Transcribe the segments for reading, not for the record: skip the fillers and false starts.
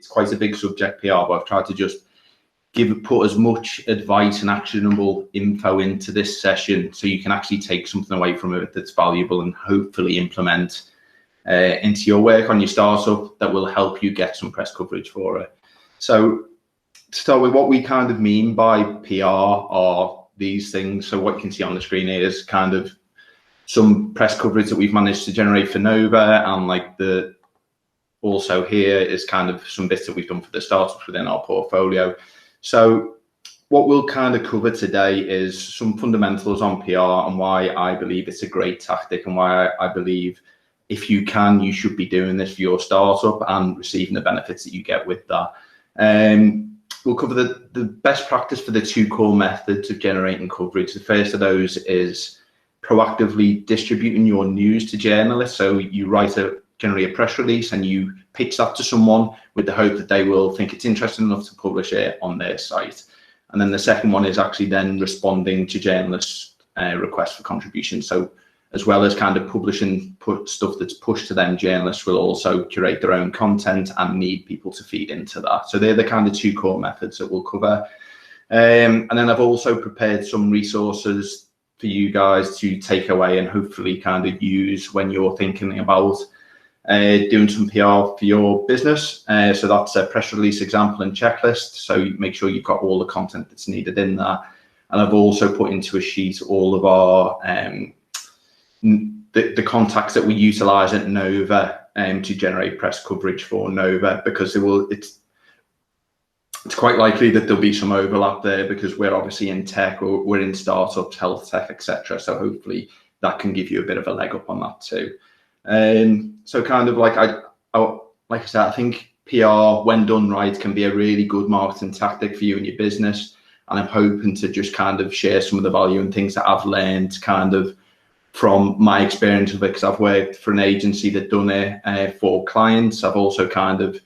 it's quite a big subject, PR, but I've tried to just put as much advice and actionable info into this session so you can actually take something away from it that's valuable and hopefully implement into your work on your startup that will help you get some press coverage for it. So to start with, what we kind of mean by PR are these things. So what you can see on the screen here is kind of some press coverage that we've managed to generate for Nova, and like also here is kind of some bits that we've done for the startups within our portfolio. So what we'll kind of cover today is some fundamentals on PR and why I believe it's a great tactic, and why I believe if you can, you should be doing this for your startup and receiving the benefits that you get with that. We'll cover the best practice for the two core methods of generating coverage. The first of those is proactively distributing your news to journalists. So you generate a press release and you pitch that to someone with the hope that they will think it's interesting enough to publish it on their site. And then the second one is actually then responding to journalists' requests for contributions. So as well as kind of publishing stuff that's pushed to them, journalists will also curate their own content and need people to feed into that. So they're the kind of two core methods that we'll cover. And then I've also prepared some resources for you guys to take away and hopefully kind of use when you're thinking about doing some PR for your business. So that's a press release example and checklist. So make sure you've got all the content that's needed in that. And I've also put into a sheet all of our the contacts that we utilize at Nova to generate press coverage for Nova, because it's quite likely that there'll be some overlap there, because we're obviously in tech, or we're in startups, health tech, etc. So hopefully that can give you a bit of a leg up on that too. So kind of like I said, I think PR, when done right, can be a really good marketing tactic for you and your business. And I'm hoping to just kind of share some of the value and things that I've learned kind of from my experience of it, because I've worked for an agency that done it for clients. I've also kind of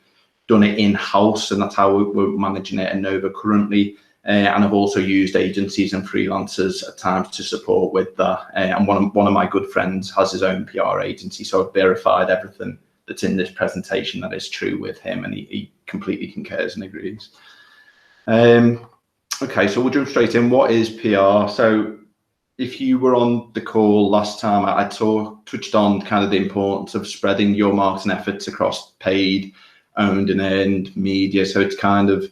done it in-house, and that's how we're managing it at Nova currently. And I've also used agencies and freelancers at times to support with that. And one of my good friends has his own PR agency, so I've verified everything that's in this presentation that is true with him, and he completely concurs and agrees. Okay, so we'll jump straight in. What is PR? So if you were on the call last time, I touched on kind of the importance of spreading your marketing efforts across paid, owned and earned media. So it's kind of,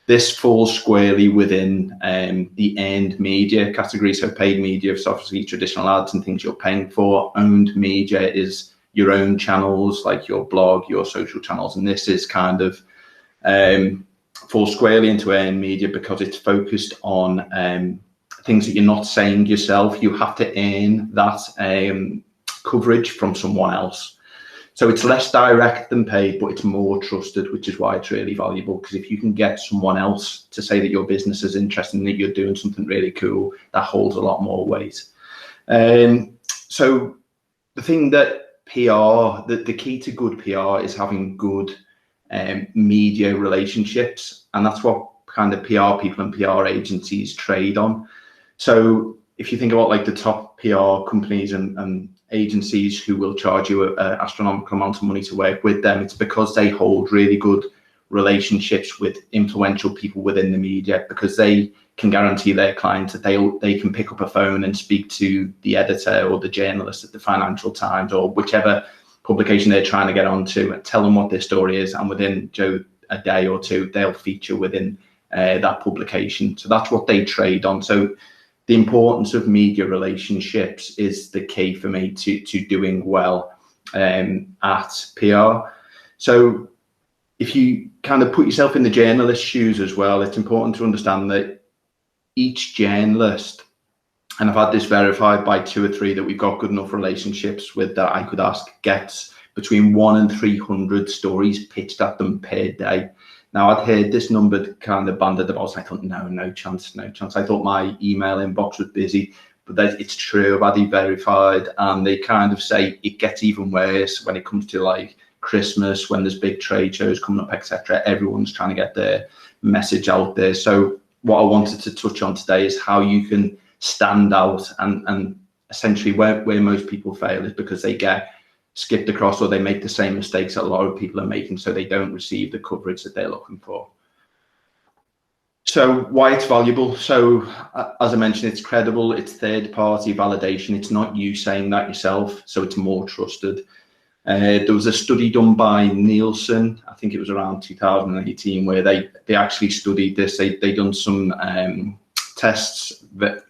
this falls squarely within the earned media category. So paid media is obviously traditional ads and things you're paying for. Owned media is your own channels, like your blog, your social channels. And this is kind of falls squarely into earned media because it's focused on things that you're not saying yourself. You have to earn that coverage from someone else. So it's less direct than paid, but it's more trusted, which is why it's really valuable. Because if you can get someone else to say that your business is interesting, that you're doing something really cool, that holds a lot more weight. So the thing that PR, the key to good PR is having good media relationships. And that's what kind of PR people and PR agencies trade on. So if you think about like the top PR companies and agencies who will charge you an astronomical amount of money to work with them, it's because they hold really good relationships with influential people within the media, because they can guarantee their clients that they can pick up a phone and speak to the editor or the journalist at the Financial Times or whichever publication they're trying to get onto, and tell them what their story is, and within a day or two they'll feature within that publication. So that's what they trade on. So the importance of media relationships is the key for me to doing well at PR. So if you kind of put yourself in the journalist's shoes as well, it's important to understand that each journalist, and I've had this verified by 2 or 3 that we've got good enough relationships with, that I could ask, gets between 100 and 300 stories pitched at them per day. Now, I'd heard this number kind of banded about, and I thought, no chance. I thought my email inbox was busy, but it's true. I've had it verified, and they kind of say it gets even worse when it comes to like Christmas, when there's big trade shows coming up, etc. Everyone's trying to get their message out there. So what I wanted to touch on today is how you can stand out, and essentially where most people fail is because they get skipped across, or they make the same mistakes that a lot of people are making, so they don't receive the coverage that they're looking for. So why it's valuable? So as I mentioned, it's credible, it's third-party validation, it's not you saying that yourself, so it's more trusted. There was a study done by Nielsen, I think it was around 2018, where they actually studied this. They done some tests that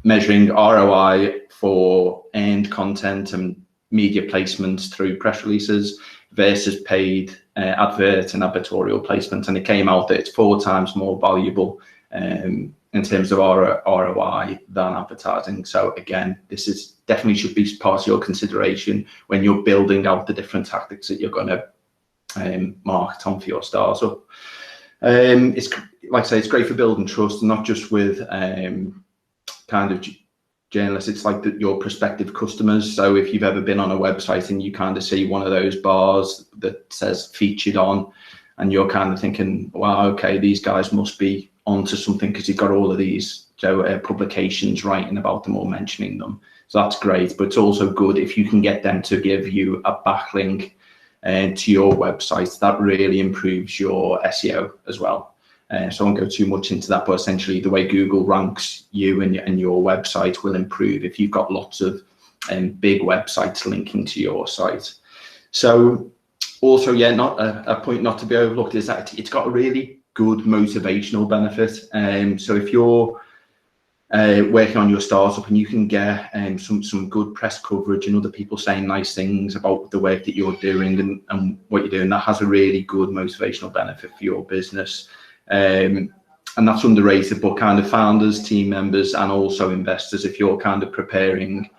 measuring ROI for earned content and media placements through press releases versus paid advert and advertorial placements, and it came out that it's 4 times more valuable in terms of ROI than advertising. So again, this is definitely should be part of your consideration when you're building out the different tactics that you're going to market on for your startup. It's like I say, it's great for building trust, not just with kind of journalists, it's like your prospective customers. So if you've ever been on a website and you kind of see one of those bars that says featured on, and you're kind of thinking, wow, okay, these guys must be onto something because you've got all of these publications writing about them or mentioning them. So that's great, but it's also good if you can get them to give you a backlink to your website. That really improves your SEO as well. So I won't go too much into that, but essentially the way Google ranks you and your website will improve if you've got lots of big websites linking to your site. So also, yeah, not a point not to be overlooked is that it's got a really good motivational benefit. So if you're working on your startup and you can get some good press coverage and other people saying nice things about the work that you're doing and what you're doing, that has a really good motivational benefit for your business. And that's underrated, but kind of founders, team members, and also investors, if you're kind of preparing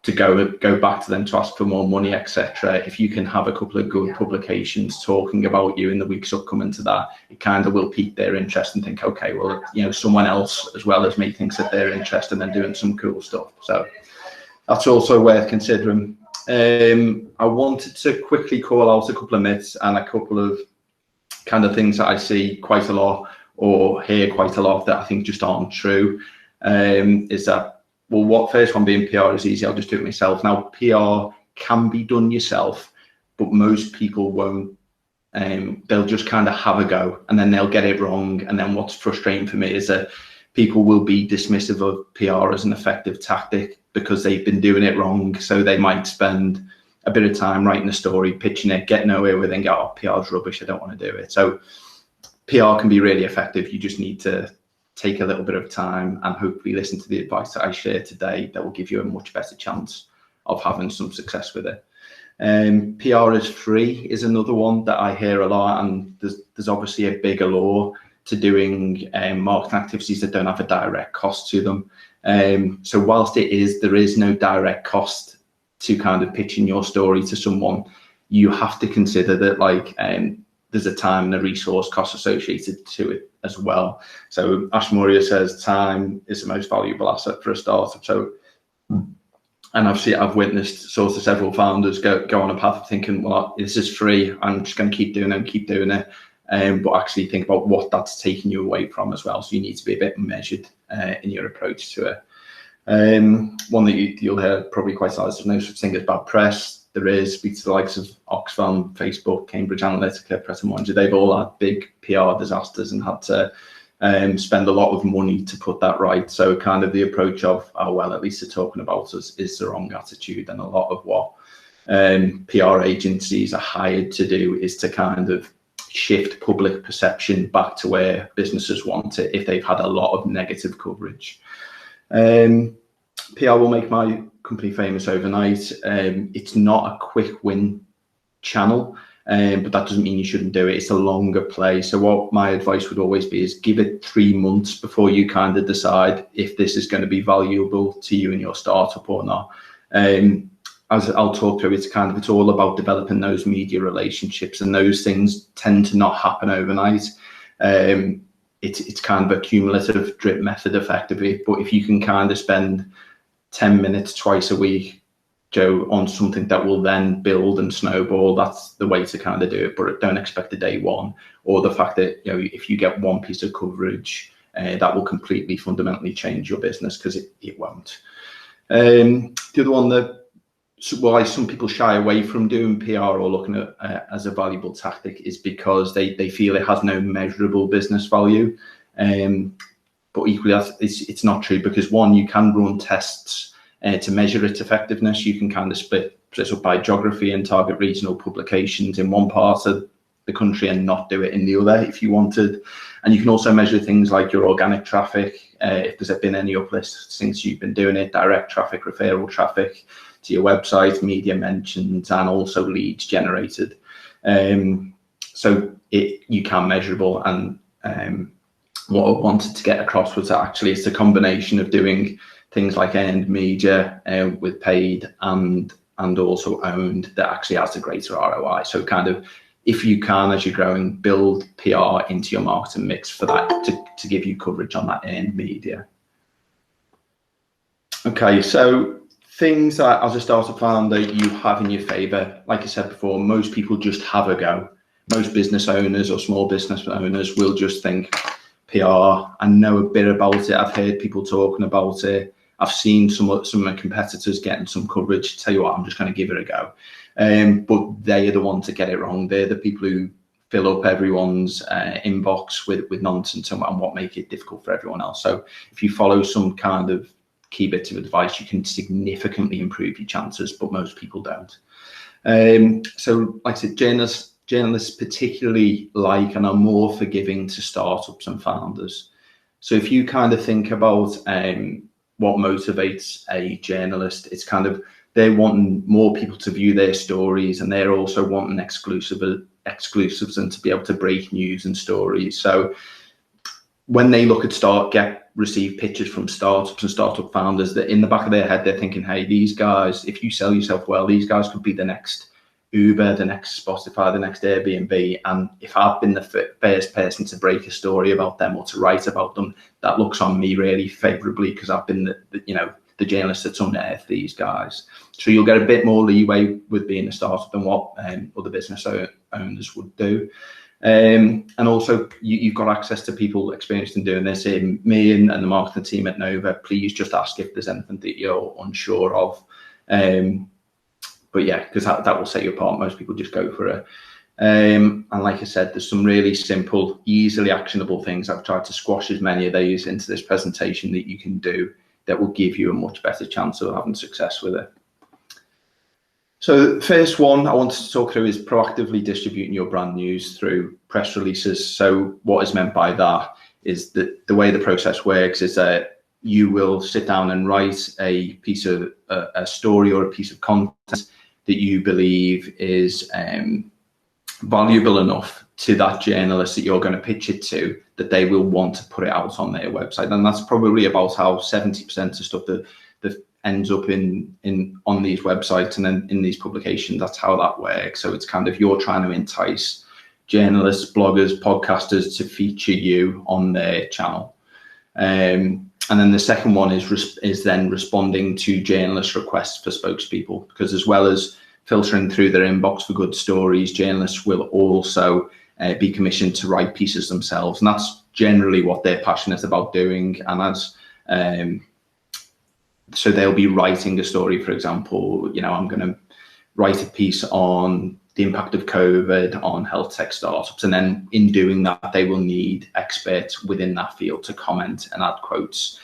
to go back to them to ask for more money, etc., if you can have a couple of good publications talking about you in the weeks upcoming to that, it kind of will pique their interest and think, okay, well, you know, someone else as well as me thinks that they're interested and doing some cool stuff. So that's also worth considering. I wanted to quickly call out a couple of myths and a couple of kind of things that I see quite a lot or hear quite a lot that I think just aren't true. Is that, well, first one being PR is easy, I'll just do it myself. Now, PR can be done yourself, but most people won't. They'll just kind of have a go and then they'll get it wrong. And then what's frustrating for me is that people will be dismissive of PR as an effective tactic because they've been doing it wrong. So they might spend a bit of time writing a story, pitching it, get nowhere with it, and go, oh, PR's rubbish, I don't want to do it. So PR can be really effective. You just need to take a little bit of time and hopefully listen to the advice that I share today. That will give you a much better chance of having some success with it. PR is free is another one that I hear a lot, and there's obviously a big allure to doing marketing activities that don't have a direct cost to them. So whilst there is no direct cost to kind of pitching your story to someone, you have to consider that like there's a time and a resource cost associated to it as well. So Ash Maurya says time is the most valuable asset for a startup. So, and I've witnessed sort of several founders go on a path of thinking, well, this is free, I'm just going to keep doing it, but actually think about what that's taking you away from as well. So you need to be a bit measured in your approach to it. One that you'll hear probably quite a lot is there's no such thing as bad press. There is. Speak to the likes of Oxfam, Facebook, Cambridge Analytica, Press and Monitor. They've all had big PR disasters and had to spend a lot of money to put that right. So kind of the approach of, oh, well, at least they're talking about us is the wrong attitude. And a lot of what PR agencies are hired to do is to kind of shift public perception back to where businesses want it if they've had a lot of negative coverage. PR will make my company famous overnight. It's not a quick win channel, but that doesn't mean you shouldn't do it. It's a longer play. So what my advice would always be is give it 3 months before you kind of decide if this is going to be valuable to you and your startup or not. As I'll talk through, it's all about developing those media relationships, and those things tend to not happen overnight. It's kind of a cumulative drip method effectively, but if you can kind of spend 10 minutes twice a week, Joe, on something that will then build and snowball, that's the way to kind of do it. But don't expect the day one, or the fact that, you know, if you get one piece of coverage, that will completely fundamentally change your business, because it won't. The other one that why some people shy away from doing PR or looking at as a valuable tactic is because they feel it has no measurable business value. But equally, it's not true, because one, you can run tests to measure its effectiveness. You can kind of split up by geography and target regional publications in one part of the country and not do it in the other if you wanted. And you can also measure things like your organic traffic, if there's been any uplift since you've been doing it, direct traffic, referral traffic to your website, media mentions, and also leads generated. So you can measurable. And what I wanted to get across was that actually it's a combination of doing things like earned media with paid and also owned that actually has a greater ROI. So kind of, if you can, as you're growing, build PR into your marketing mix for that to give you coverage on that earned media. Okay, so things that as a startup founder you have in your favor. Like I said before, most people just have a go. Most business owners or small business owners will just think PR and know a bit about it. I've heard people talking about it. I've seen some of my competitors getting some coverage. Tell you what, I'm just going to give it a go. But they are the ones that get it wrong. They're the people who fill up everyone's inbox with nonsense and what make it difficult for everyone else. So if you follow some kind of key bits of advice, you can significantly improve your chances, but most people don't. So like I said, journalists particularly like and are more forgiving to startups and founders. So if you kind of think about what motivates a journalist, it's kind of they're wanting more people to view their stories, and they're also wanting exclusives and to be able to break news and stories. So when they look at receive pitches from startups and startup founders, that in the back of their head they're thinking, hey, these guys, if you sell yourself well, these guys could be the next Uber, the next Spotify, the next Airbnb. And if I've been the first person to break a story about them or to write about them, that looks on me really favorably, because I've been the journalist that's unearthed these guys. So you'll get a bit more leeway with being a startup than what other business owners would do. And also you've got access to people experienced in doing this. Me and the marketing team at Nova, please just ask if there's anything that you're unsure of. But yeah, because that will set you apart. Most people just go for it. And like I said, there's some really simple, easily actionable things. I've tried to squash as many of these into this presentation that you can do that will give you a much better chance of having success with it. So the first one I wanted to talk through is proactively distributing your brand news through press releases. So what is meant by that is that the way the process works is that you will sit down and write a piece of a story or a piece of content that you believe is valuable enough to that journalist that you're going to pitch it to, that they will want to put it out on their website. And that's probably about how 70% of stuff that ends up on these websites and then in these publications. That's how that works. So it's kind of, you're trying to entice journalists, bloggers, podcasters to feature you on their channel. And then the second one is then responding to journalist requests for spokespeople, because as well as filtering through their inbox for good stories, journalists will also be commissioned to write pieces themselves, and that's generally what they're passionate about doing. And so they'll be writing a story, for example, I'm going to write a piece on the impact of COVID on health tech startups, and then in doing that they will need experts within that field to comment and add quotes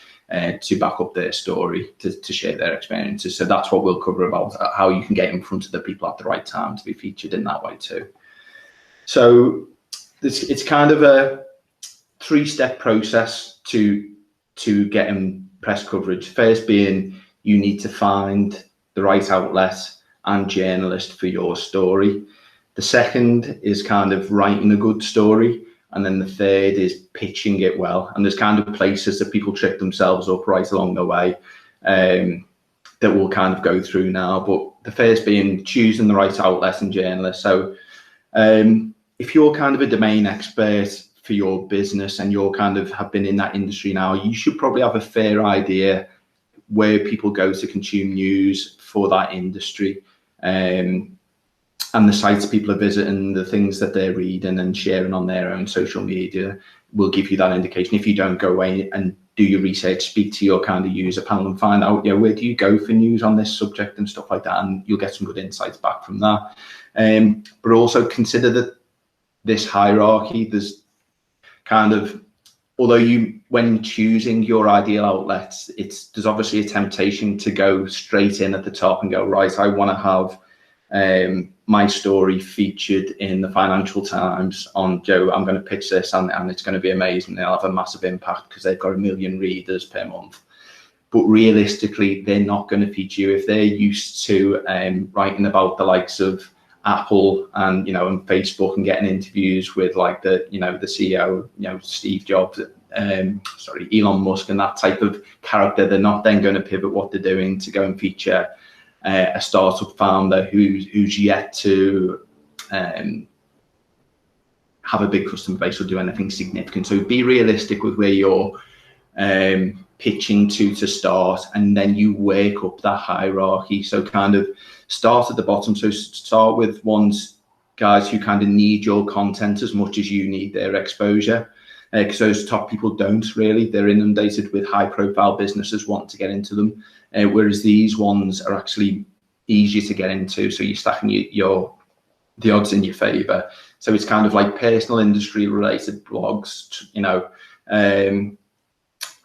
to back up their story, to share their experiences. So that's what we'll cover about how you can get in front of the people at the right time to be featured in that way too. So it's kind of a 3-step process to getting press coverage. First being, you need to find the right outlet and journalist for your story. The second is kind of writing a good story. And then the third is pitching it well. And there's kind of places that people trick themselves up right along the way that we'll kind of go through now. But the first being choosing the right outlet and journalist. So if you're kind of a domain expert for your business and you're kind of have been in that industry now, you should probably have a fair idea where people go to consume news for that industry. and the sites people are visiting, the things that they're reading and sharing on their own social media will give you that indication. If you don't go away and do your research, speak to your kind of user panel and find out, where do you go for news on this subject and stuff like that, and you'll get some good insights back from that. But also consider that this hierarchy, there's kind of, although when choosing your ideal outlets, there's obviously a temptation to go straight in at the top and go, right, I want to have my story featured in the Financial Times on Joe. I'm going to pitch this and it's going to be amazing. They'll have a massive impact because they've got 1 million readers per month. But realistically, they're not going to feature you if they're used to writing about the likes of Apple and and Facebook and getting interviews with like the the CEO, Steve Jobs, Elon Musk and that type of character. They're not then going to pivot what they're doing to go and feature a startup founder who's yet to have a big customer base or do anything significant. So be realistic with where you're pitching to start, and then you work up that hierarchy. So kind of start at the bottom. So start with guys who kind of need your content as much as you need their exposure, because those top people don't really. They're inundated with high profile businesses wanting to get into them, whereas these ones are actually easier to get into. So you're stacking the odds in your favor. So it's kind of like personal industry related blogs,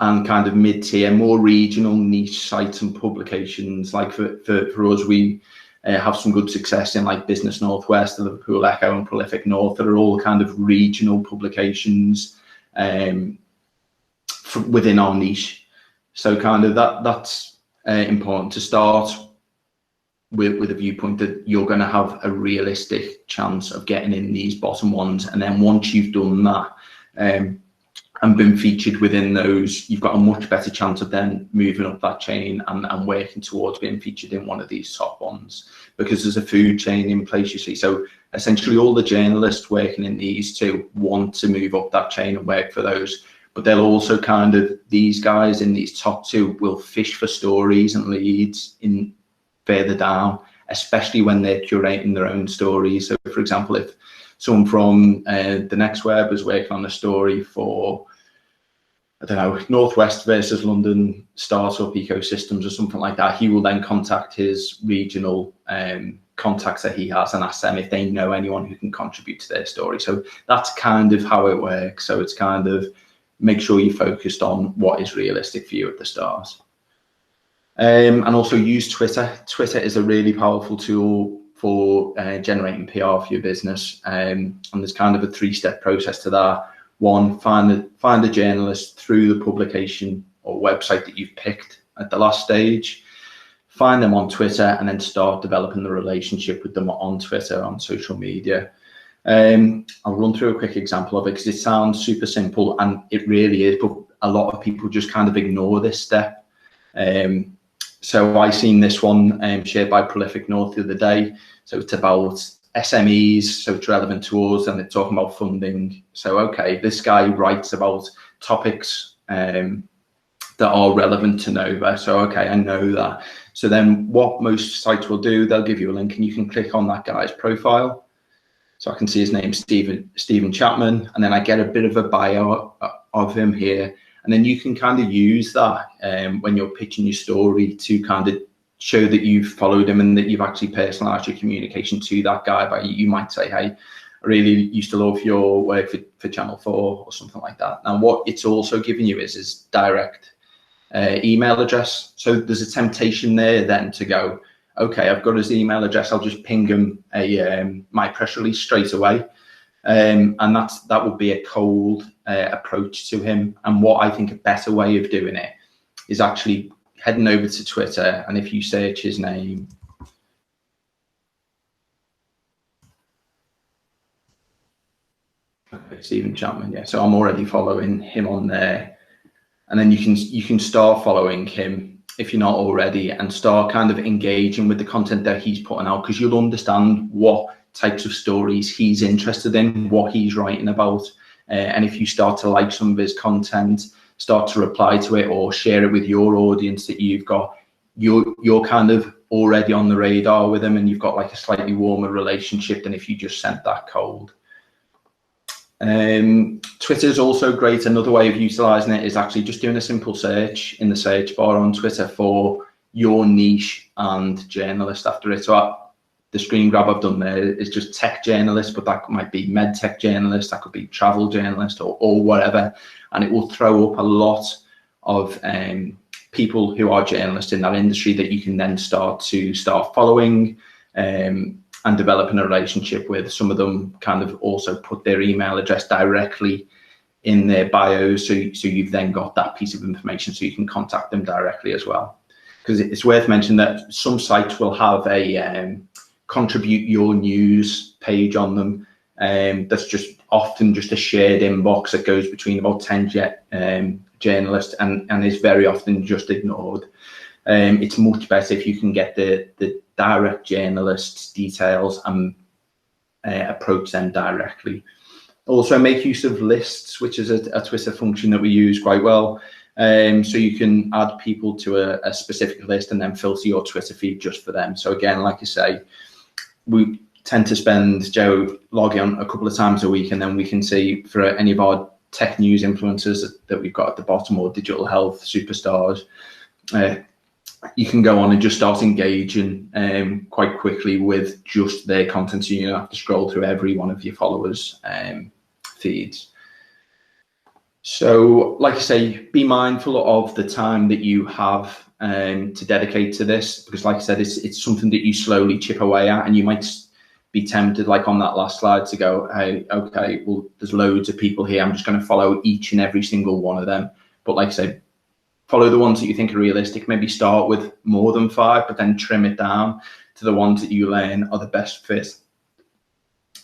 and kind of mid-tier, more regional niche sites and publications. Like for us, we have some good success in like Business Northwest, the Liverpool Echo and Prolific North, that are all kind of regional publications within our niche. So kind of that's important to start with a viewpoint that you're going to have a realistic chance of getting in these bottom ones. And then once you've done that, and been featured within those, you've got a much better chance of then moving up that chain and working towards being featured in one of these top ones, because there's a food chain in place, you see. So essentially all the journalists working in these two want to move up that chain and work for those, but they'll also kind of, these guys in these top two will fish for stories and leads in further down, especially when they're curating their own stories. So for example, if someone from the Next Web is working on a story for, I don't know, Northwest versus London startup ecosystems or something like that, he will then contact his regional contacts that he has and ask them if they know anyone who can contribute to their story. So that's kind of how it works. So it's kind of make sure you're focused on what is realistic for you at the start. And also use Twitter. Twitter is a really powerful tool for generating PR for your business. And there's kind of a 3-step process to that. One, find a journalist through the publication or website that you've picked at the last stage. Find them on Twitter and then start developing the relationship with them on Twitter, on social media. I'll run through a quick example of it because it sounds super simple and it really is, but a lot of people just kind of ignore this step. So I seen this one shared by Prolific North the other day. So it's about SMEs, so it's relevant to us, and they're talking about funding. So, okay, this guy writes about topics that are relevant to Nova. So, okay, I know that. So then what most sites will do, they'll give you a link and you can click on that guy's profile. So I can see his name, Stephen Chapman, and then I get a bit of a bio of him here. And then you can kind of use that when you're pitching your story to kind of show that you've followed him and that you've actually personalized your communication to that guy. But you might say, hey, I really used to love your work for Channel 4 or something like that. Now, what it's also giving you is his direct email address. So there's a temptation there then to go, okay, I've got his email address. I'll just ping him my press release straight away. And that would be a cold approach to him. And what I think a better way of doing it is actually heading over to Twitter, and if you search his name, okay, Stephen Chapman, yeah. So I'm already following him on there, and then you can start following him if you're not already, and start kind of engaging with the content that he's putting out, because you'll understand what types of stories he's interested in, what he's writing about, and if you start to like some of his content, start to reply to it or share it with your audience that you've got, you're kind of already on the radar with them, and you've got like a slightly warmer relationship than if you just sent that cold. Twitter is also great. Another way of utilizing it is actually just doing a simple search in the search bar on Twitter for your niche and journalist after it. So the screen grab I've done there is just tech journalist, but that might be med tech journalist, that could be travel journalist, or whatever, and it will throw up a lot of people who are journalists in that industry that you can then start following and developing a relationship with. Some of them kind of also put their email address directly in their bios, so you've then got that piece of information so you can contact them directly as well. Because it's worth mentioning that some sites will have a contribute your news page on them. That's just often just a shared inbox that goes between about 10 journalists and is very often just ignored. It's much better if you can get the direct journalists' details and approach them directly. Also make use of lists, which is a Twitter function that we use quite well. So you can add people to a specific list and then filter your Twitter feed just for them. So again, like I say, we tend to spend Joe logging on a couple of times a week, and then we can see for any of our tech news influencers that we've got at the bottom, or digital health superstars, you can go on and just start engaging quite quickly with just their content, so you don't have to scroll through every one of your followers' feeds. So like I say, be mindful of the time that you have to dedicate to this, because like I said, it's something that you slowly chip away at, and you might be tempted, like on that last slide, to go, hey, okay, well, there's loads of people here, I'm just going to follow each and every single one of them. But like I say, follow the ones that you think are realistic. Maybe start with more than 5, but then trim it down to the ones that you learn are the best fit,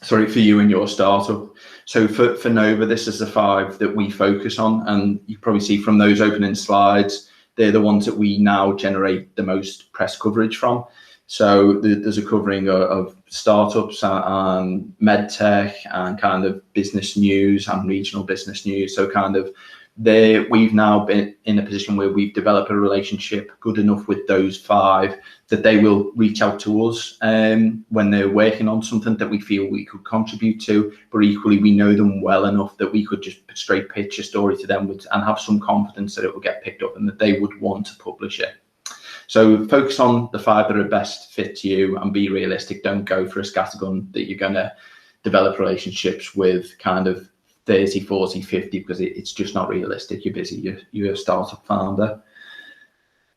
for you and your startup. So for Nova, this is the 5 that we focus on, and you probably see from those opening slides, they're the ones that we now generate the most press coverage from. So there's a covering of startups and med tech and kind of business news and regional business news. So kind of we've now been in a position where we've developed a relationship good enough with those 5 that they will reach out to us when they're working on something that we feel we could contribute to, but equally we know them well enough that we could just straight pitch a story to them and have some confidence that it will get picked up and that they would want to publish it. So focus on the 5 that are best fit to you and be realistic. Don't go for a scattergun that you're going to develop relationships with kind of 30, 40, 50, because it's just not realistic. You're busy, you're a startup founder.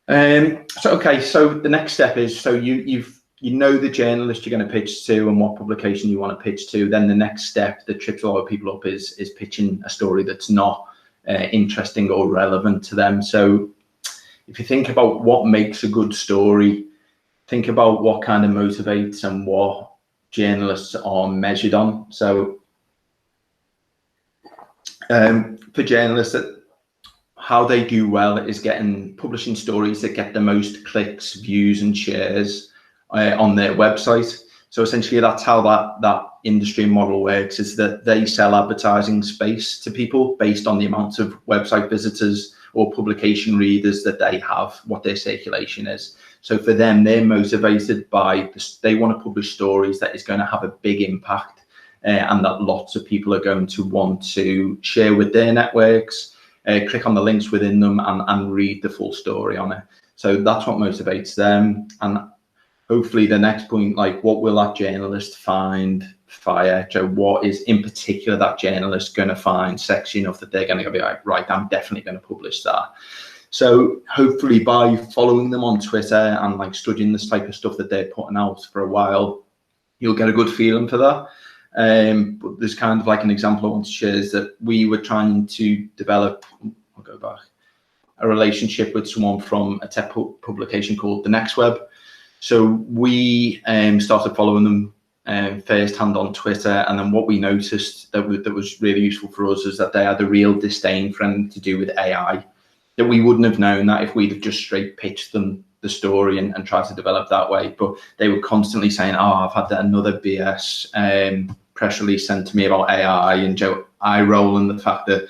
So the next step is, so you know the journalist you're going to pitch to and what publication you want to pitch to. Then the next step that trips a lot of people up is pitching a story that's not interesting or relevant to them. So if you think about what makes a good story, think about what kind of motivates and what journalists are measured on. So for journalists, how they do well is publishing stories that get the most clicks, views and shares on their website. So essentially that's how that industry model works, is that they sell advertising space to people based on the amount of website visitors or publication readers that they have, what their circulation is. So for them, they're motivated by this, they want to publish stories that is going to have a big impact and that lots of people are going to want to share with their networks, click on the links within them and read the full story on it. So that's what motivates them. And hopefully the next point, like, what will that journalist find fire? So what is in particular that journalist going to find sexy enough that they're going to be like, right, I'm definitely going to publish that. So hopefully by following them on Twitter and like studying this type of stuff that they're putting out for a while, you'll get a good feeling for that. But there's kind of like an example I want to share is that we were trying to develop, I'll go back, a relationship with someone from a tech publication called The Next Web. So we started following them firsthand on Twitter, and then what we noticed that was really useful for us is that they had a real disdain for anything to do with AI, that we wouldn't have known that if we'd have just straight pitched them the story and tried to develop that way. But they were constantly saying, oh, I've had another BS press release sent to me about AI, and Joe eye rolling the fact that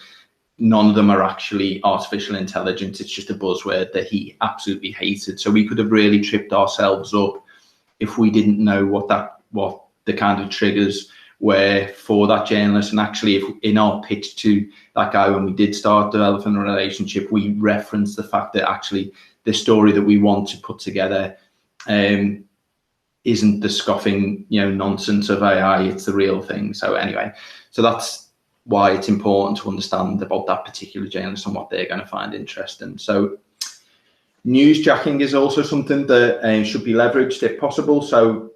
none of them are actually artificial intelligence. It's just a buzzword that he absolutely hated. So we could have really tripped ourselves up if we didn't know what the kind of triggers were for that journalist. And actually, if in our pitch to that guy, when we did start developing a relationship, we referenced the fact that actually the story that we want to put together isn't the scoffing, nonsense of AI. It's the real thing. So anyway, so that's why it's important to understand about that particular journalist and what they're going to find interesting. So newsjacking is also something that should be leveraged if possible. So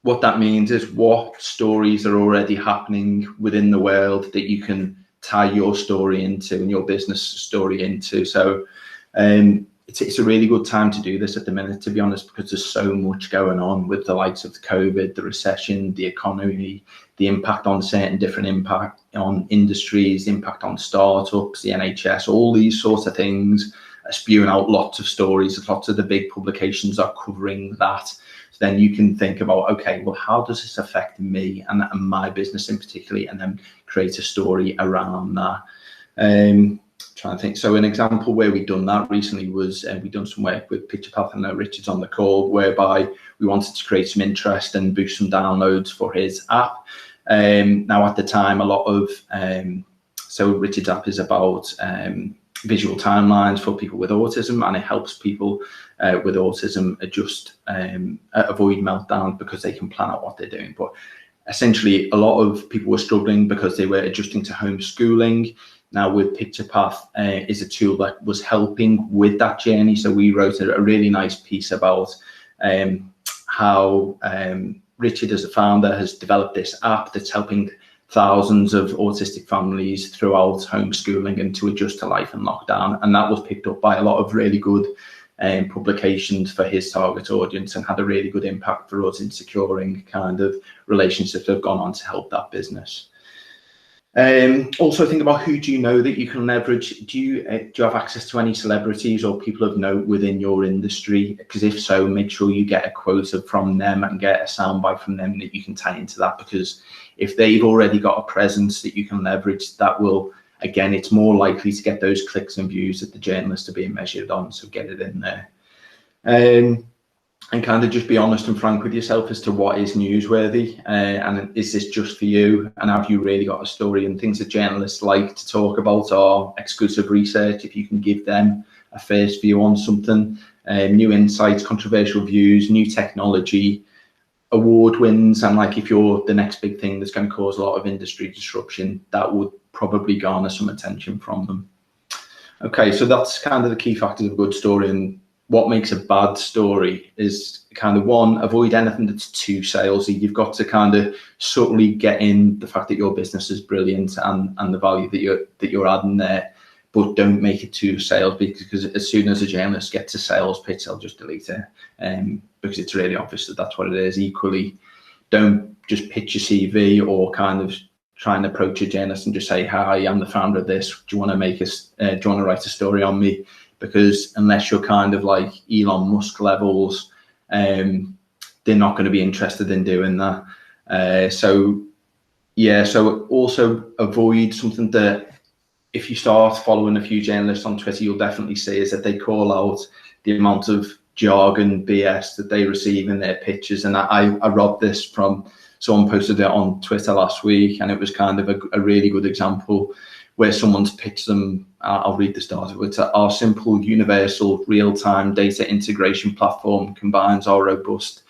what that means is what stories are already happening within the world that you can tie your story into and your business story into. So it's a really good time to do this at the minute, to be honest, because there's so much going on with the likes of the COVID, the recession, the economy, the impact on certain different impact on industries, the impact on startups, the NHS, all these sorts of things are spewing out lots of stories. Lots of the big publications are covering that. So then you can think about, okay, well, how does this affect me and my business in particular, and then create a story around that. Trying to think. So an example where we've done that recently was we've done some work with PicturePath. I know Richard's on the call, whereby we wanted to create some interest and boost some downloads for his app. Now at the time, a lot of so Richard's app is about visual timelines for people with autism, and it helps people with autism avoid meltdowns because they can plan out what they're doing. But essentially, a lot of people were struggling because they were adjusting to homeschooling. Now with PicturePath is a tool that was helping with that journey. So we wrote a really nice piece about how Richard, as a founder, has developed this app that's helping thousands of autistic families throughout homeschooling and to adjust to life in lockdown. And that was picked up by a lot of really good publications for his target audience, and had a really good impact for us in securing kind of relationships that have gone on to help that business. Also think about who do you know that you can leverage. Do you have access to any celebrities or people of note within your industry? Because if so, make sure you get a quote from them and get a soundbite from them that you can tie into that, because if they've already got a presence that you can leverage, that will, again, it's more likely to get those clicks and views that the journalists are being measured on. So get it in there. And kind of just be honest and frank with yourself as to what is newsworthy, and is this just for you, and have you really got a story? And things that journalists like to talk about are exclusive research, if you can give them a first view on something, new insights, controversial views, new technology, award wins, and like if you're the next big thing that's going to cause a lot of industry disruption, that would probably garner some attention from them. Okay, so that's kind of the key factors of a good story. And what makes a bad story is kind of, one, avoid anything that's too salesy. You've got to kind of subtly get in the fact that your business is brilliant and the value that you're adding there, but don't make it too sales, because as soon as a journalist gets a sales pitch, they'll just delete it, because it's really obvious that that's what it is. Equally, don't just pitch your CV or kind of try and approach a journalist and just say, hi, I'm the founder of this. Do you want to write a story on me? Because unless you're kind of like Elon Musk levels, they're not going to be interested in doing that. So also avoid something that, if you start following a few journalists on Twitter, you'll definitely see, is that they call out the amount of jargon BS that they receive in their pitches. And I robbed this from someone, posted it on Twitter last week, and it was kind of a really good example where someone's pitched them. I'll read the start of it. Our simple, universal, real-time data integration platform combines our robust,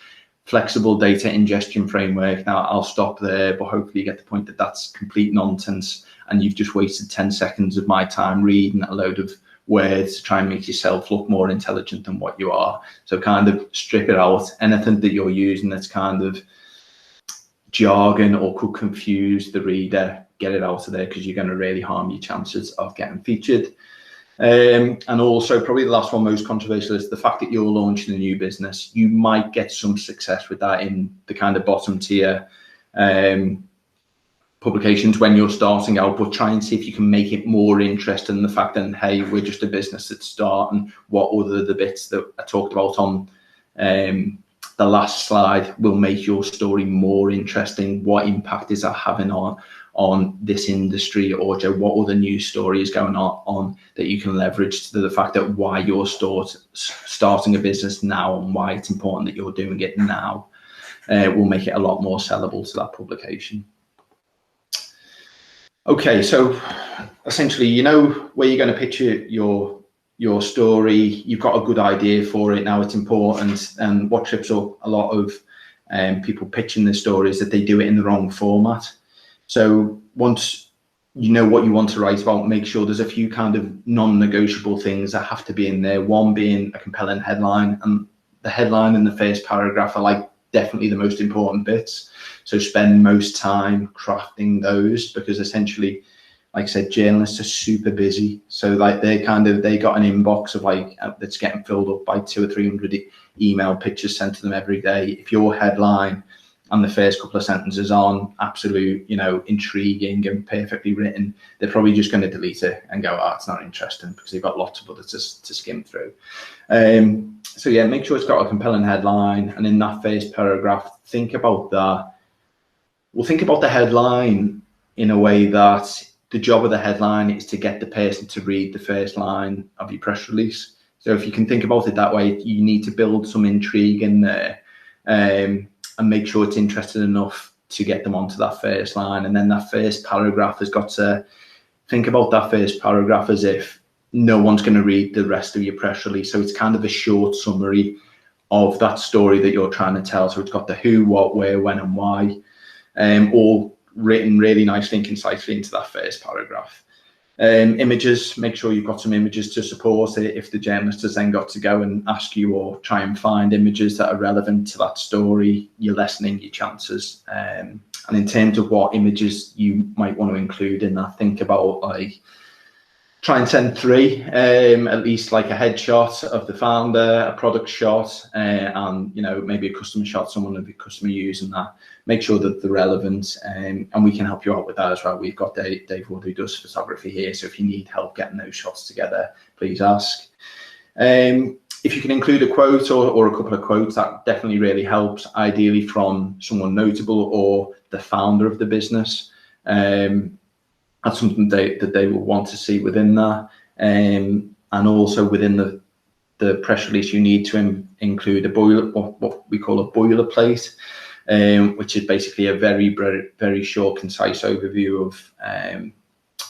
flexible data ingestion framework. Now, I'll stop there, but hopefully you get the point that that's complete nonsense, and you've just wasted 10 seconds of my time reading a load of words to try and make yourself look more intelligent than what you are. So kind of strip it out. Anything that you're using that's kind of jargon or could confuse the reader, get it out of there, because you're going to really harm your chances of getting featured. And also, probably the last one, most controversial, is the fact that you're launching a new business. You might get some success with that in the kind of bottom tier publications when you're starting out, but try and see if you can make it more interesting than the fact that, hey, we're just a business that's starting. What other the bits that I talked about on the last slide will make your story more interesting? What impact is that having on on this industry, or what other news story is going on that you can leverage to the fact that why you're starting a business now and why it's important that you're doing it now, will make it a lot more sellable to that publication. Okay, so essentially, you know where you're going to pitch your story. You've got a good idea for it. Now it's important, and what trips up a lot of people pitching their stories that they do it in the wrong format. So once you know what you want to write about, make sure there's a few kind of non-negotiable things that have to be in there. One being a compelling headline, and the headline and the first paragraph are like definitely the most important bits. So spend most time crafting those, because essentially, like I said, journalists are super busy. So like they got an inbox of like that's getting filled up by 200 or 300 email pictures sent to them every day. If your headline and the first couple of sentences on absolute, intriguing and perfectly written, they're probably just going to delete it and go, oh, it's not interesting, because they've got lots of others to skim through. So yeah, make sure it's got a compelling headline, and in that first paragraph, think about that. Well, think about the headline in a way that the job of the headline is to get the person to read the first line of your press release. So if you can think about it that way, you need to build some intrigue in there, and make sure it's interesting enough to get them onto that first line. And then that first paragraph has got to think about that first paragraph as if no one's going to read the rest of your press release. So it's kind of a short summary of that story that you're trying to tell. So it's got the who, what, where, when, and why, all written really nicely and concisely into that first paragraph. Images, make sure you've got some images to support it. If the journalist has then got to go and ask you or try and find images that are relevant to that story, you're lessening your chances. And in terms of what images you might want to include in that, think about like, try and send 3, at least, like a headshot of the founder, a product shot, and maybe a customer shot, someone of the customer using that. Make sure that they're relevant, and we can help you out with that as well. We've got Dave Wood, who does photography here, so if you need help getting those shots together, please ask. If you can include a quote or a couple of quotes, that definitely really helps, ideally from someone notable or the founder of the business. That's something that they will want to see within that, and also within the press release, you need to include what we call a boilerplate, which is basically a very, very, very short, concise overview of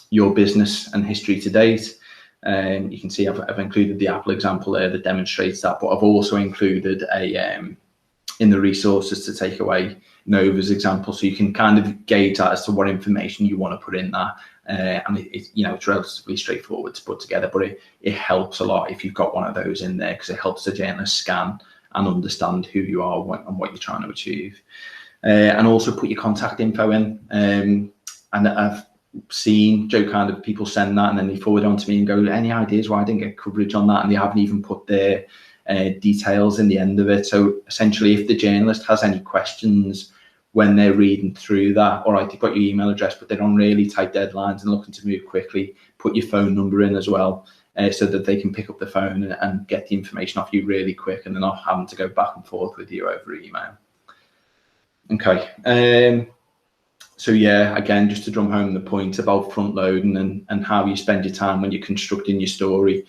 your business and history to date. You can see I've included the Apple example there that demonstrates that, but I've also included in the resources to take away Nova's example, so you can kind of gauge that as to what information you want to put in that. And it's relatively straightforward to put together, but it helps a lot if you've got one of those in there, because it helps the journalist scan and understand who you are and what you're trying to achieve. And also put your contact info in. And I've seen kind of people send that and then they forward on to me and go, any ideas why I didn't get coverage on that? And they haven't even put their details in the end of it. So essentially, if the journalist has any questions when they're reading through that, all right, they've got your email address, but they're on really tight deadlines and looking to move quickly, put your phone number in as well, so that they can pick up the phone and get the information off you really quick, and they're not having to go back and forth with you over email. Okay. So yeah, again, just to drum home the point about front loading and how you spend your time when you're constructing your story.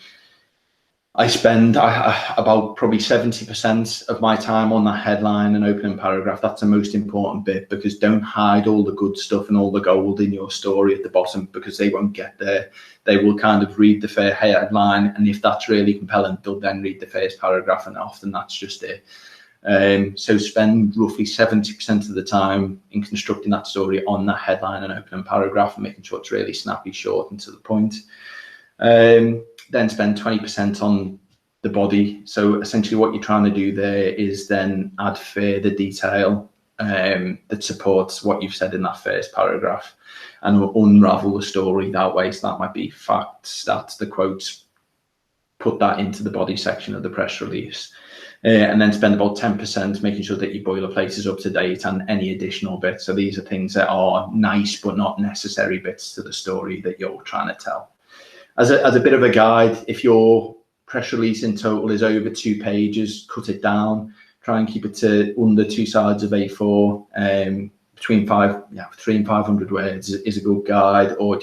I spend about probably 70% of my time on that headline and opening paragraph. That's the most important bit, because don't hide all the good stuff and all the gold in your story at the bottom, because they won't get there. They will kind of read the fair headline, and if that's really compelling, they'll then read the first paragraph, and often that's just it. So spend roughly 70% of the time in constructing that story on that headline and opening paragraph, and making sure it's really snappy, short, and to the point. Then spend 20% on the body. So essentially what you're trying to do there is then add further detail that supports what you've said in that first paragraph, and unravel the story that way. So that might be facts, stats, the quotes, put that into the body section of the press release. And then spend about 10% making sure that your boilerplate is up to date and any additional bits. So these are things that are nice but not necessary bits to the story that you're trying to tell. As a bit of a guide, if your press release in total is over 2 pages, cut it down. Try and keep it to under 2 sides of A4. between 300 and 500 words is a good guide, or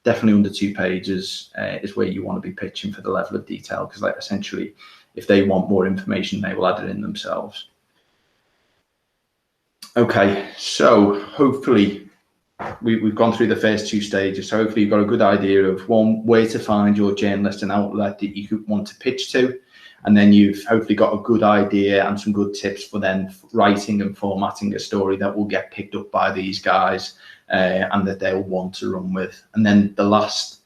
definitely under 2 pages is where you want to be pitching for the level of detail, because like essentially if they want more information, they will add it in themselves. Okay, so hopefully we've gone through the first 2 stages. So hopefully you've got a good idea of, one, where to find your journalist and outlet that you want to pitch to. And then you've hopefully got a good idea and some good tips for then writing and formatting a story that will get picked up by these guys and that they'll want to run with. And then the last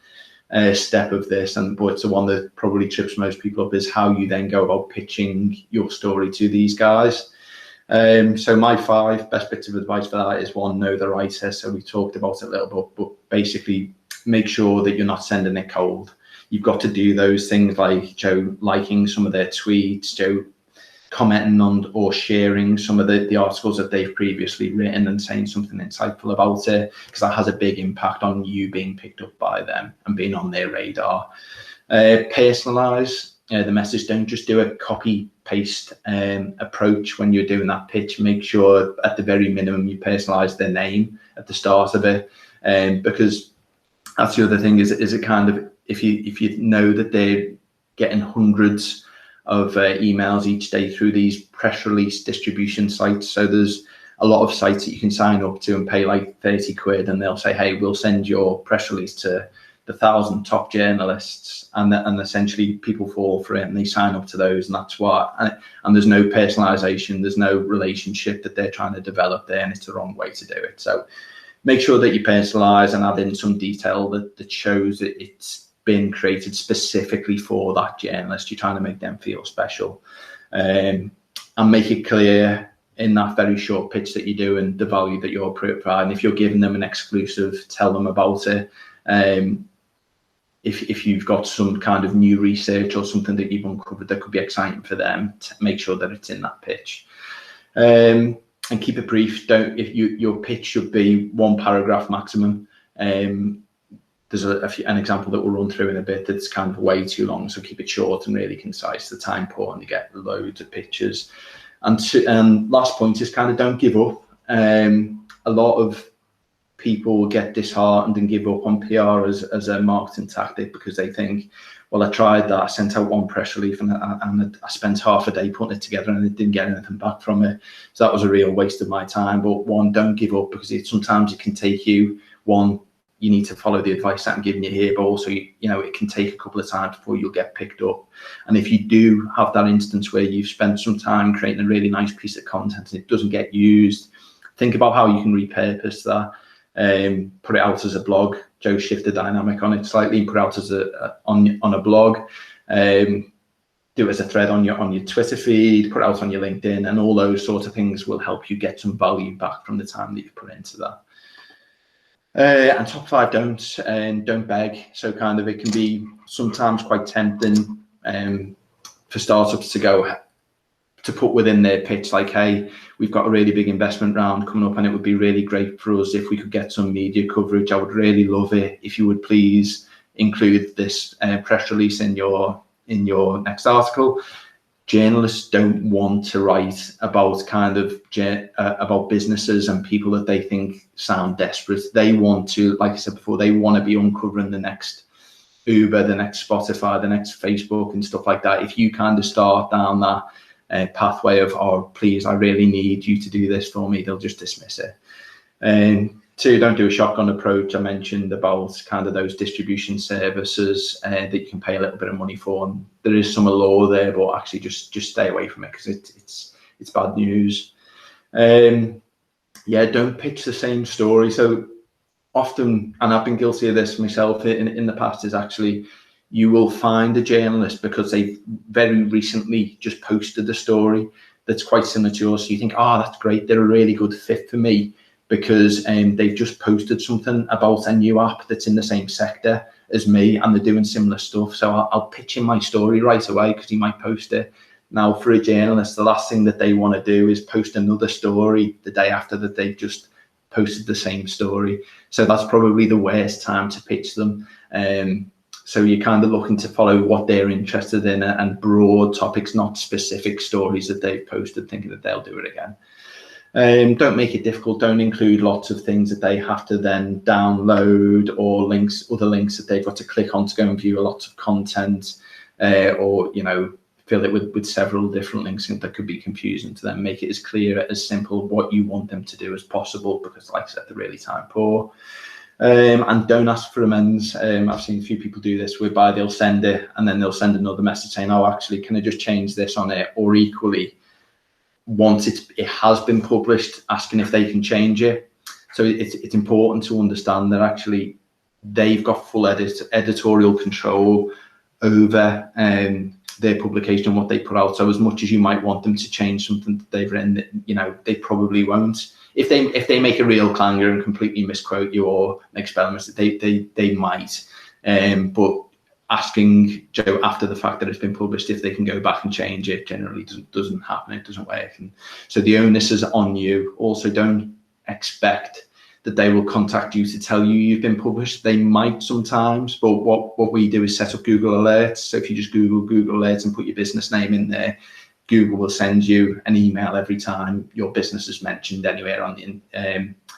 step of this, but it's the one that probably trips most people up, is how you then go about pitching your story to these guys. So my 5 best bits of advice for that is, 1, know the writer. So we talked about it a little bit, but basically make sure that you're not sending it cold. You've got to do those things like liking some of their tweets, commenting on or sharing some of the articles that they've previously written and saying something insightful about it, because that has a big impact on you being picked up by them and being on their radar. Personalize the message. Don't just do a copy paste approach when you're doing that pitch. Make sure at the very minimum you personalize their name at the start of it, because that's the other thing, is it kind of, if you know that they're getting hundreds of emails each day through these press release distribution sites. So there's a lot of sites that you can sign up to and pay like 30 quid, and they'll say, hey, we'll send your press release to the 1,000 top journalists, and essentially people fall for it and they sign up to those, and that's what, and there's no personalization, there's no relationship that they're trying to develop there, and it's the wrong way to do it. So make sure that you personalize and add in some detail that shows that it's been created specifically for that journalist. You're trying to make them feel special, and make it clear in that very short pitch that you do and the value that you're providing. If you're giving them an exclusive, tell them about it. If you've got some kind of new research or something that you've uncovered that could be exciting for them, to make sure that it's in that pitch. And keep it brief. Your pitch should be 1 paragraph maximum. There's an example that we'll run through in a bit that's kind of way too long, so keep it short and really concise. The time important to get loads of pictures. And last point is kind of don't give up. A lot of people get disheartened and give up on PR as a marketing tactic, because they think, well, I tried that, I sent out 1 press release and I spent half a day putting it together and it didn't get anything back from it. So that was a real waste of my time. But 1, don't give up, because sometimes it can take you, 1, you need to follow the advice that I'm giving you here, but also, it can take a couple of times before you'll get picked up. And if you do have that instance where you've spent some time creating a really nice piece of content and it doesn't get used, think about how you can repurpose that. Put it out as a blog. Joe shift the dynamic on it slightly. Put it out as on a blog. Do it as a thread on your Twitter feed. Put it out on your LinkedIn, and all those sorts of things will help you get some value back from the time that you've put into that. And top 5 don'ts, and don't beg. So kind of, it can be sometimes quite tempting for startups to put within their pitch, like, hey, we've got a really big investment round coming up and it would be really great for us if we could get some media coverage. I would really love it if you would please include this press release in your next article. Journalists don't want to write about about businesses and people that they think sound desperate. They want to, like I said before, they want to be uncovering the next Uber, the next Spotify, the next Facebook and stuff like that. If you kind of start down that pathway of, oh, please, I really need you to do this for me, they'll just dismiss it. 2, don't do a shotgun approach. I mentioned about kind of those distribution services that you can pay a little bit of money for, and there is some law there, but actually just stay away from it, because it's bad news. Don't pitch the same story. So often, and I've been guilty of this myself in the past, is actually you will find a journalist because they've very recently just posted a story that's quite similar to yours. So you think, oh, that's great, they're a really good fit for me, because they've just posted something about a new app that's in the same sector as me and they're doing similar stuff. So I'll pitch in my story right away because he might post it. Now, for a journalist, the last thing that they want to do is post another story the day after that they've just posted the same story. So that's probably the worst time to pitch them. So you're kind of looking to follow what they're interested in and broad topics, not specific stories that they've posted thinking that they'll do it again. Don't make it difficult. Don't include lots of things that they have to then download, or other links that they've got to click on to go and view a lot of content, or fill it with several different links that could be confusing to them. Make it as clear, as simple what you want them to do as possible, because like I said, they're really time poor. And don't ask for amends. I've seen a few people do this, whereby they'll send it and then they'll send another message saying, oh, actually, can I just change this on it? Or equally, once it has been published, asking if they can change it. So it's important to understand that actually they've got full editorial control over their publication and what they put out. So as much as you might want them to change something that they've written, they probably won't. If they make a real clanger and completely misquote you or make spelling they might. But asking Joe after the fact that it's been published if they can go back and change it generally doesn't happen. It doesn't work. And so the onus is on you. Also, don't expect that they will contact you to tell you you've been published. They might sometimes, but what we do is set up Google Alerts. So if you just Google Alerts and put your business name in there, Google will send you an email every time your business is mentioned anywhere on the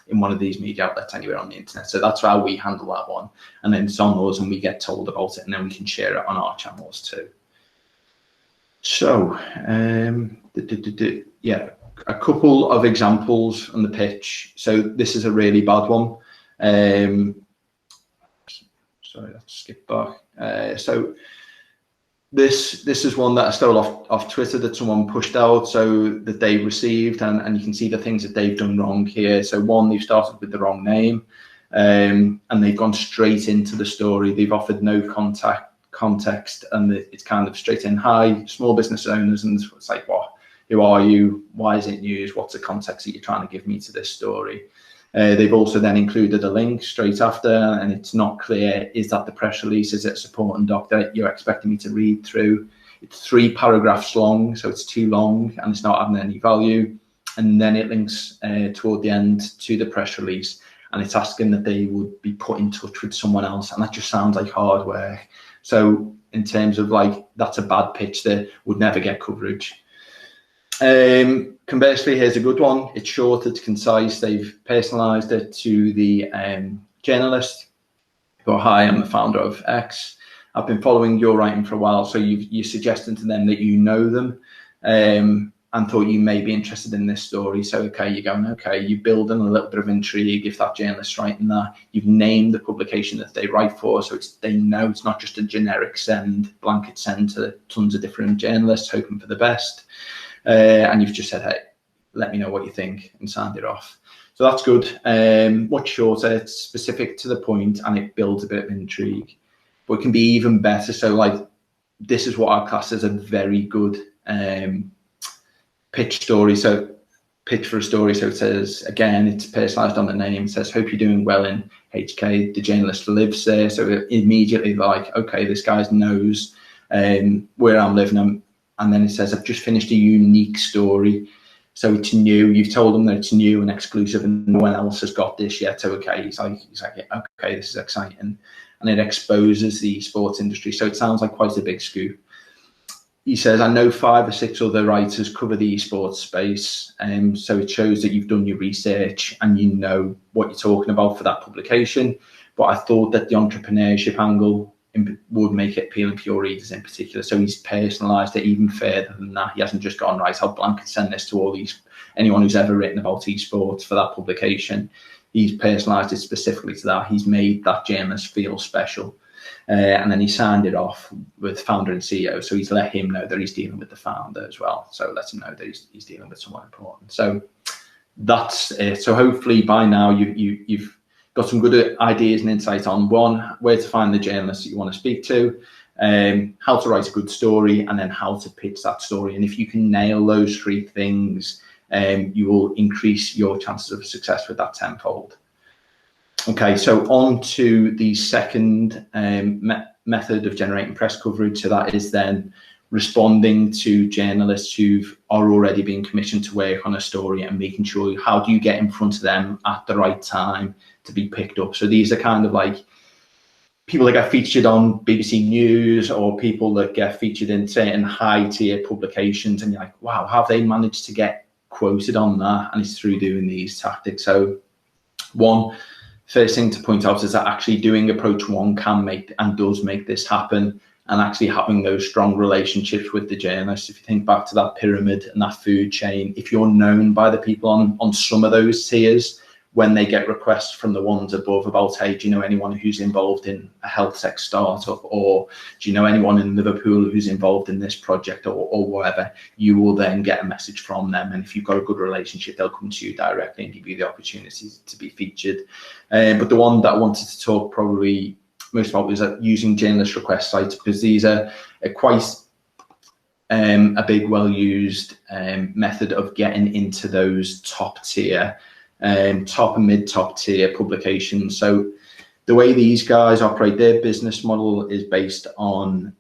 in one of these media outlets anywhere on the internet. So that's how we handle that one. And then it's on us and we get told about it, and then we can share it on our channels too. So, yeah, a couple of examples on the pitch. So this is a really bad one. Sorry, let's skip back. So this is one that I stole off Twitter that someone pushed out, so that they received, and you can see the things that they've done wrong here. So one, they've started with the wrong name, and they've gone straight into the story. They've offered no context, and it's kind of straight in, hi, small business owners, and it's like, what? Who are you? Why is it news? What's the context that you're trying to give me to this story? They've also then included a link straight after, and it's not clear, is that the press release? Is it a supporting doc that you're expecting me to read through? It's 3 paragraphs long, so it's too long and it's not having any value. And then it links toward the end to the press release, and it's asking that they would be put in touch with someone else, and that just sounds like hard work. So in terms of that's a bad pitch that would never get coverage. Conversely, here's a good one. It's short, it's concise. They've personalized it to the journalist. Go, hi, I'm the founder of X. I've been following your writing for a while. So you're suggesting to them that you know them, and thought you may be interested in this story. So, okay, you're going, okay, you're building a little bit of intrigue if that journalist's writing that. You've named the publication that they write for, so they know it's not just a generic blanket send to tons of different journalists hoping for the best. And you've just said, hey, let me know what you think, and signed it off. So that's good. Much shorter, it's specific to the point, and it builds a bit of intrigue. But it can be even better. So this is what our class is a very good pitch story. So pitch for a story. So it says, again, it's personalized on the name. It says, hope you're doing well in HK. The journalist lives there. So immediately okay, this guy knows where I'm living. And then it says, I've just finished a unique story. So it's new. You've told them that it's new and exclusive and no one else has got this yet. So, okay, he's like, okay, this is exciting. And it exposes the sports industry. So it sounds like quite a big scoop. He says, I know 5 or 6 other writers cover the esports space. So it shows that you've done your research and you know what you're talking about for that publication. But I thought that the entrepreneurship angle would make it appealing for your readers in particular. So he's personalized it even further than that. He hasn't just gone, right, I'll blanket send this to anyone who's ever written about esports for that publication. He's personalized it specifically to that. He's made that journalist feel special. And then he signed it off with founder and CEO. So he's let him know that he's dealing with the founder as well. So let him know that he's dealing with someone important. So that's it. So hopefully by now you've got some good ideas and insight on, one, where to find the journalists that you want to speak to, how to write a good story, and then how to pitch that story. And if you can nail those 3 things, you will increase your chances of success with that tenfold. Okay, so on to the second method of generating press coverage. So that is then responding to journalists who are already being commissioned to work on a story and making sure, how do you get in front of them at the right time to be picked up? So these are kind of like people that get featured on BBC News, or people that get featured in certain high tier publications, and you're like, wow, how have they managed to get quoted on that, and it's through doing these tactics. So first thing to point out is that actually doing approach one can make and does make this happen, and actually having those strong relationships with the journalists. If you think back to that pyramid and that food chain, if you're known by the people on some of those tiers, when they get requests from the ones above about, hey, do you know anyone who's involved in a health tech startup, or do you know anyone in Liverpool who's involved in this project, or whatever, you will then get a message from them. And if you've got a good relationship, they'll come to you directly and give you the opportunity to be featured. But the one that I wanted to talk probably most about was using journalist request sites, because these are quite a big, well-used method of getting into those top tier, top and mid-top tier publications. So the way these guys operate, their business model is based on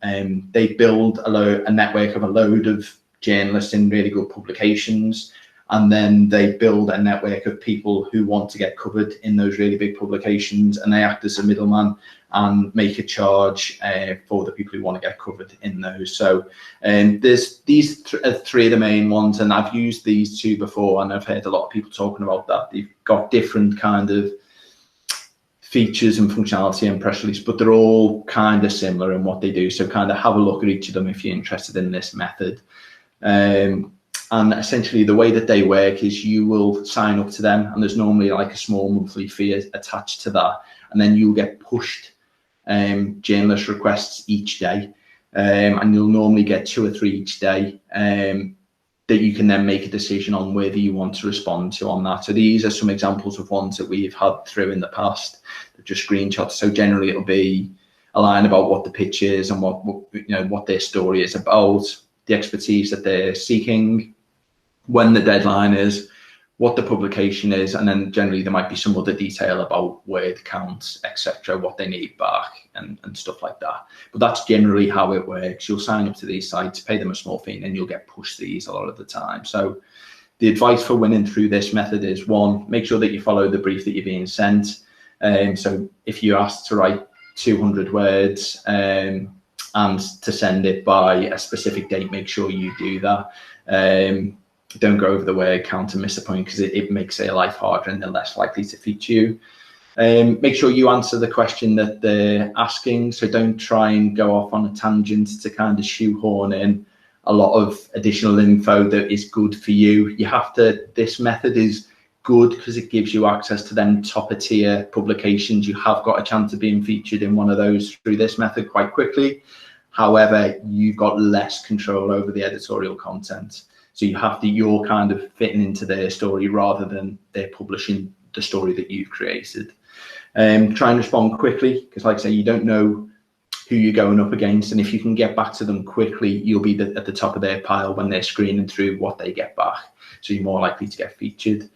they build a network of a load of journalists in really good publications, and then they build a network of people who want to get covered in those really big publications, and they act as a middleman and make a charge for the people who want to get covered in those. So there's these three of the main ones, and I've used these two before, and I've heard a lot of people talking about that. They've got different kind of features and functionality and press release, but they're all kind of similar in what they do. So kind of have a look at each of them if you're interested in this method. And essentially the way that they work is you will sign up to them, and there's normally like a small monthly fee attached to that, and then you'll get pushed journalist requests each day, and you'll normally get 2 or 3 each day that you can then make a decision on whether you want to respond to on that. So these are some examples of ones that we've had through in the past, just screenshots. So generally it'll be a line about what the pitch is and what their story is about, the expertise that they're seeking, when the deadline is, what the publication is, and then generally there might be some other detail about word counts, etc., what they need back and stuff like that. But that's generally how it works. You'll sign up to these sites, pay them a small fee, and then you'll get pushed these a lot of the time. So the advice for winning through this method is, 1, make sure that you follow the brief that you're being sent. So if you're asked to write 200 words and to send it by a specific date, make sure you do that. Don't go over the word count and miss a point, because it makes their life harder and they're less likely to feature you. Make sure you answer the question that they're asking. So don't try and go off on a tangent to kind of shoehorn in a lot of additional info that is good for you. This method is good because it gives you access to them top tier publications. You have got a chance of being featured in one of those through this method quite quickly. However, you've got less control over the editorial content. So you're kind of fitting into their story rather than they're publishing the story that you've created. Try and respond quickly, because like I say, you don't know who you're going up against. And if you can get back to them quickly, you'll be at the top of their pile when they're screening through what they get back. So you're more likely to get featured.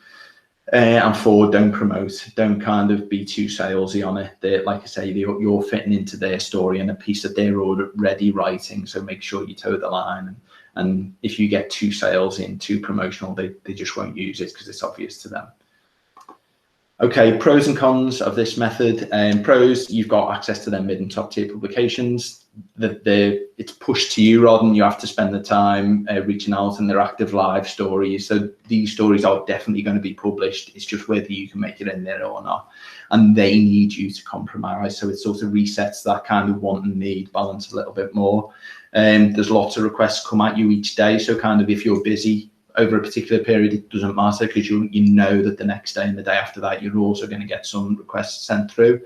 And 4, don't promote. Don't kind of be too salesy on it. Like I say, you're fitting into their story and a piece that they're already writing. So make sure you toe the line. And if you get too salesy, too promotional, they just won't use it because it's obvious to them. Okay, pros and cons of this method. Pros, you've got access to their mid and top tier publications. It's pushed to you rather than you have to spend the time reaching out, and they're active live stories. So these stories are definitely going to be published. It's just whether you can make it in there or not. And they need you to compromise. So it sort of resets that kind of want and need balance a little bit more. There's lots of requests come at you each day. So kind of if you're busy over a particular period, it doesn't matter, because you know that the next day and the day after that, you're also going to get some requests sent through.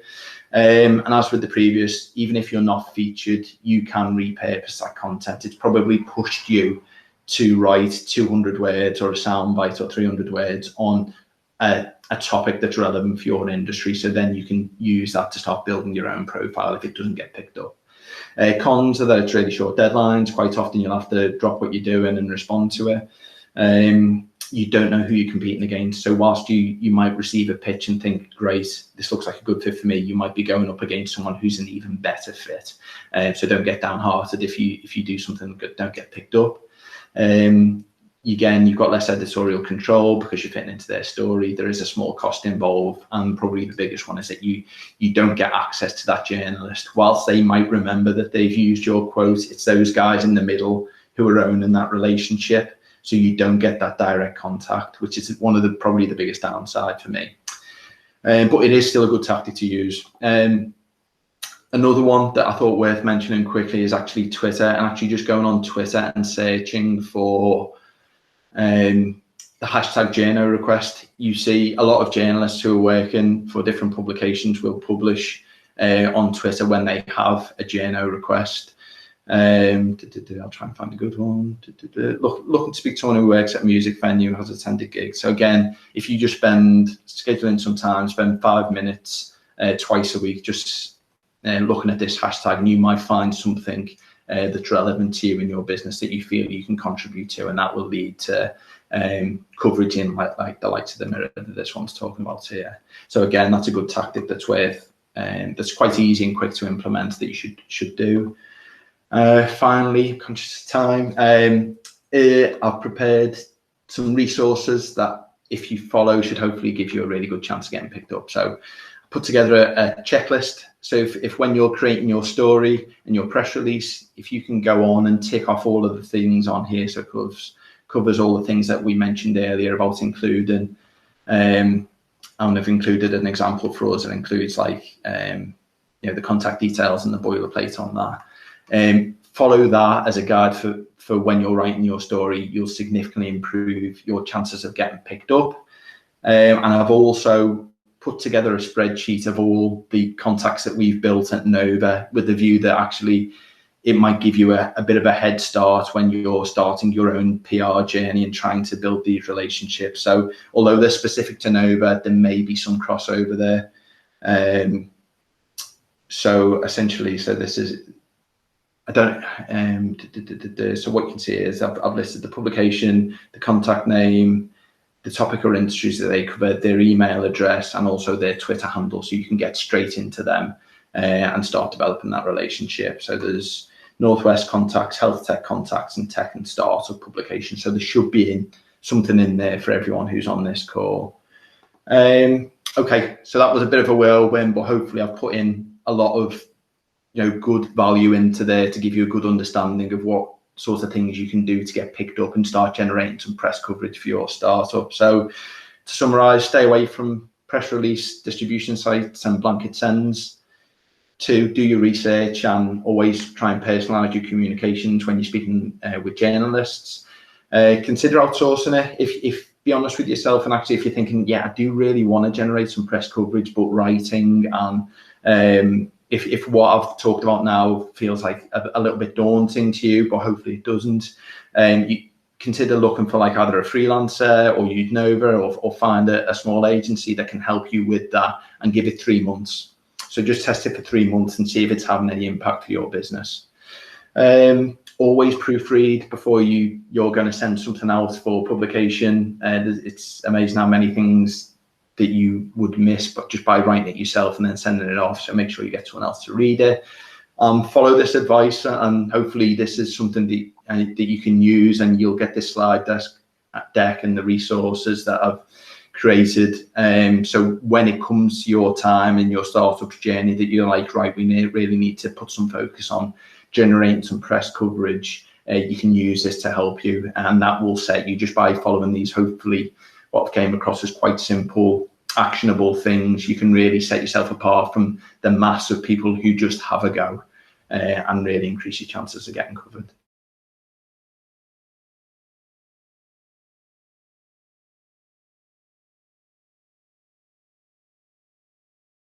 And as with the previous, even if you're not featured, you can repurpose that content. It's probably pushed you to write 200 words or a soundbite or 300 words on a topic that's relevant for your industry. So then you can use that to start building your own profile if it doesn't get picked up. Cons are that it's really short deadlines. Quite often you'll have to drop what you're doing and respond to it. You don't know who you're competing against. So whilst you might receive a pitch and think, great, this looks like a good fit for me, you might be going up against someone who's an even better fit. So don't get downhearted if you do something that don't get picked up. Again, you've got less editorial control because you're fitting into their story. There is a small cost involved, and probably the biggest one is that you don't get access to that journalist. Whilst they might remember that they've used your quote, it's those guys in the middle who are owning that relationship. so you don't get that direct contact, which is one of the probably the biggest downside for me. But it is still a good tactic to use. Another one that I thought worth mentioning quickly is actually Twitter, and actually just going on Twitter and searching for the hashtag journo request. You see a lot of journalists who are working for different publications will publish on Twitter when they have a journo request. I'll try and find a good one. Looking to speak to someone who works at a music venue, has attended gigs. So again, if you just scheduling some time, spend 5 minutes twice a week, just looking at this hashtag, and you might find something that's relevant to you in your business that you feel you can contribute to, and that will lead to coverage in like the likes of the Mirror that this one's talking about here. So again, that's a good tactic that's worth, that's quite easy and quick to implement, that you should do. Finally, conscious of time, I've prepared some resources that if you follow should hopefully give you a really good chance of getting picked up. So I put together a checklist. So if when you're creating your story and your press release, if you can go on and tick off all of the things on here, so it covers all the things that we mentioned earlier about including, and I've included an example for us that includes like, the contact details and the boilerplate on that. Follow that as a guide for when you're writing your story, you'll significantly improve your chances of getting picked up. And I've also put together a spreadsheet of all the contacts that we've built at Nova, with the view that actually it might give you a bit of a head start when you're starting your own PR journey and trying to build these relationships. So although they're specific to Nova, there may be some crossover there. So essentially, so this is, so what you can see is I've listed the publication, the contact name, the topic or industries that they cover, their email address, and also their Twitter handle, so you can get straight into them and start developing that relationship. So there's Northwest contacts, health tech contacts, and tech and startup publications. So there should be something in there for everyone who's on this call. Okay, so that was a bit of a whirlwind, but hopefully I've put in a lot of good value into there to give you a good understanding of what sorts of things you can do to get picked up and start generating some press coverage for your startup. So to summarize, stay away from press release distribution sites and blanket sends. 2, do your research and always try and personalize your communications when you're speaking with journalists. Consider outsourcing it. If be honest with yourself, and actually if you're thinking, yeah, I do really want to generate some press coverage, but writing and if what I've talked about now feels like a little bit daunting to you, but hopefully it doesn't, you consider looking for like either a freelancer or use Nova, or find a small agency that can help you with that, and give it 3 months. So just test it for 3 months and see if it's having any impact for your business. Always proofread before you're going to send something out for publication. It's amazing how many things that you would miss, but just by writing it yourself and then sending it off. So make sure you get someone else to read it. Follow this advice, and hopefully this is something that you can use, and you'll get this slide deck and the resources that I've created. So when it comes to your time in your startup journey that you're like, right, we really need to put some focus on generating some press coverage, you can use this to help you, and that will set you, just by following these, hopefully what came across as quite simple, actionable things, you can really set yourself apart from the mass of people who just have a go and really increase your chances of getting covered.